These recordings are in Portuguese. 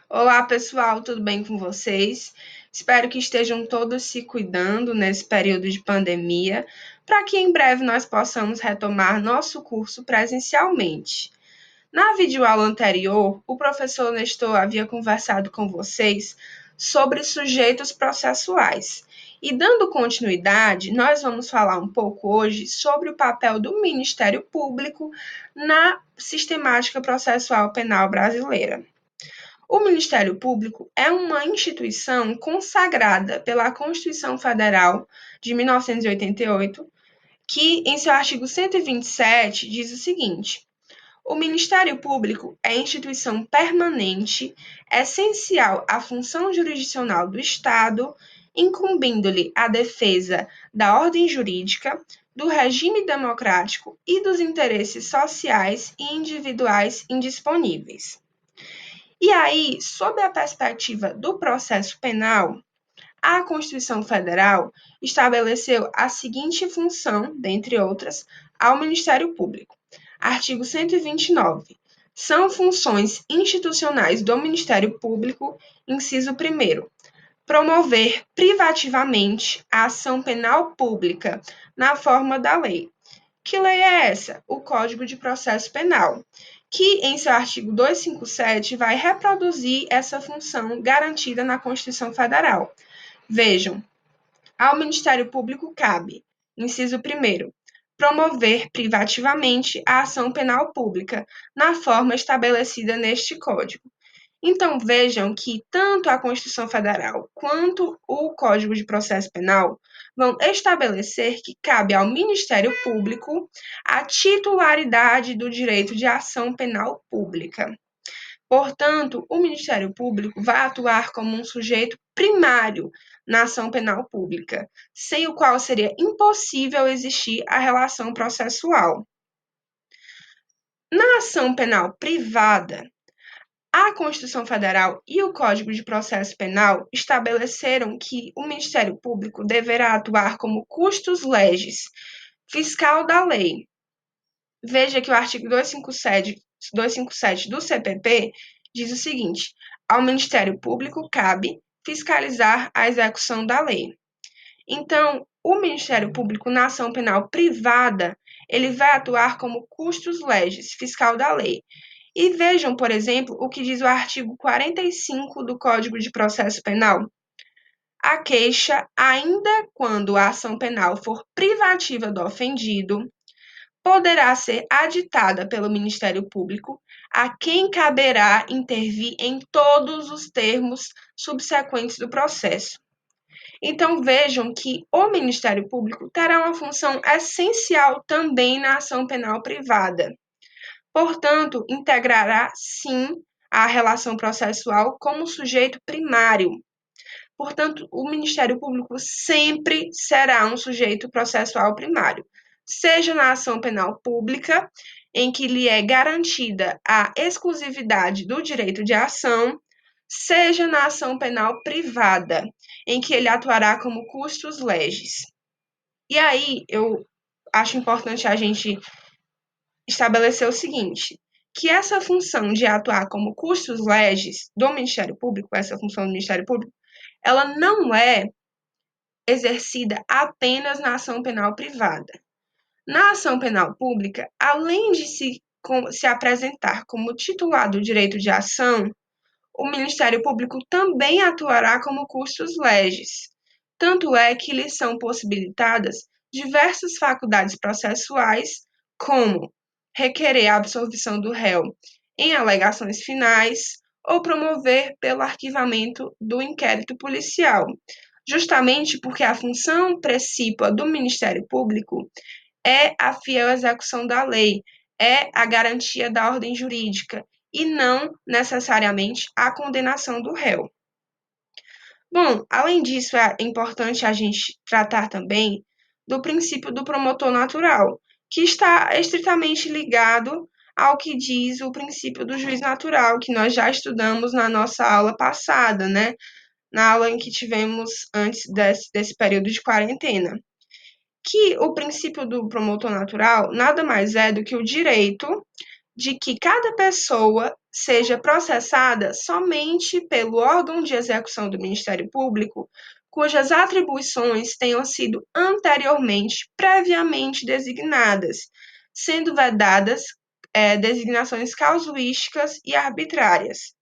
Olá, pessoal, tudo bem com vocês? Espero que estejam todos se cuidando nesse período de pandemia, para que em breve nós possamos retomar nosso curso presencialmente. Na videoaula anterior, o professor Nestor havia conversado com vocês sobre sujeitos processuais. E dando continuidade, nós vamos falar um pouco hoje sobre o papel do Ministério Público na sistemática processual penal brasileira. O Ministério Público é uma instituição consagrada pela Constituição Federal de 1988, que, em seu artigo 127, diz o seguinte: o Ministério Público é instituição permanente, essencial à função jurisdicional do Estado, incumbindo-lhe a defesa da ordem jurídica, do regime democrático e dos interesses sociais e individuais indisponíveis. E aí, sob a perspectiva do processo penal, a Constituição Federal estabeleceu a seguinte função, dentre outras, ao Ministério Público. Artigo 129. São funções institucionais do Ministério Público, inciso 1º, promover privativamente a ação penal pública na forma da lei. Que lei é essa? O Código de Processo Penal, que em seu artigo 257 vai reproduzir essa função garantida na Constituição Federal. Vejam, ao Ministério Público cabe, inciso 1º, promover privativamente a ação penal pública na forma estabelecida neste Código. Então, vejam que tanto a Constituição Federal quanto o Código de Processo Penal vão estabelecer que cabe ao Ministério Público a titularidade do direito de ação penal pública. Portanto, o Ministério Público vai atuar como um sujeito primário na ação penal pública, sem o qual seria impossível existir a relação processual. Na ação penal privada, a Constituição Federal e o Código de Processo Penal estabeleceram que o Ministério Público deverá atuar como custos legis, fiscal da lei. Veja que o artigo 257 do CPP diz o seguinte: ao Ministério Público cabe fiscalizar a execução da lei. Então, o Ministério Público na ação penal privada, ele vai atuar como custos legis, fiscal da lei. E vejam, por exemplo, o que diz o artigo 45 do Código de Processo Penal. A queixa, ainda quando a ação penal for privativa do ofendido, poderá ser aditada pelo Ministério Público, a quem caberá intervir em todos os termos subsequentes do processo. Então, vejam que o Ministério Público terá uma função essencial também na ação penal privada. Portanto, integrará, sim, a relação processual como sujeito primário. Portanto, o Ministério Público sempre será um sujeito processual primário, seja na ação penal pública, em que lhe é garantida a exclusividade do direito de ação, seja na ação penal privada, em que ele atuará como custos legis. E aí, eu acho importante a gente estabeleceu o seguinte, que essa função de atuar como custos legis do Ministério Público, essa função do Ministério Público, ela não é exercida apenas na ação penal privada. Na ação penal pública, além de se apresentar como titular do direito de ação, o Ministério Público também atuará como custos legis. Tanto é que lhes são possibilitadas diversas faculdades processuais, como requerer a absolvição do réu em alegações finais ou promover pelo arquivamento do inquérito policial, justamente porque a função precípua do Ministério Público é a fiel execução da lei, é a garantia da ordem jurídica e não necessariamente a condenação do réu. Bom, além disso, é importante a gente tratar também do princípio do promotor natural, que está estritamente ligado ao que diz o princípio do juiz natural, que nós já estudamos na nossa aula passada, né? Na aula em que tivemos antes desse período de quarentena. Que o princípio do promotor natural nada mais é do que o direito de que cada pessoa seja processada somente pelo órgão de execução do Ministério Público, cujas atribuições tenham sido anteriormente, previamente designadas, sendo vedadas designações casuísticas e arbitrárias.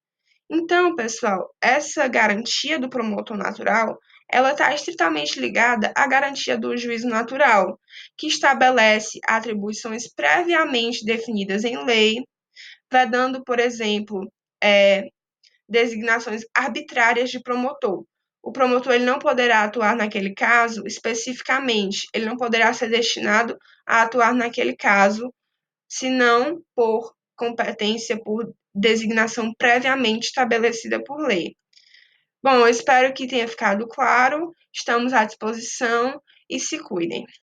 Então, pessoal, essa garantia do promotor natural, ela está estritamente ligada à garantia do juízo natural, que estabelece atribuições previamente definidas em lei, vedando, por exemplo, designações arbitrárias de promotor. O promotor ele não poderá atuar naquele caso especificamente, ele não poderá ser destinado a atuar naquele caso, senão por competência, por designação previamente estabelecida por lei. Bom, eu espero que tenha ficado claro, estamos à disposição e se cuidem.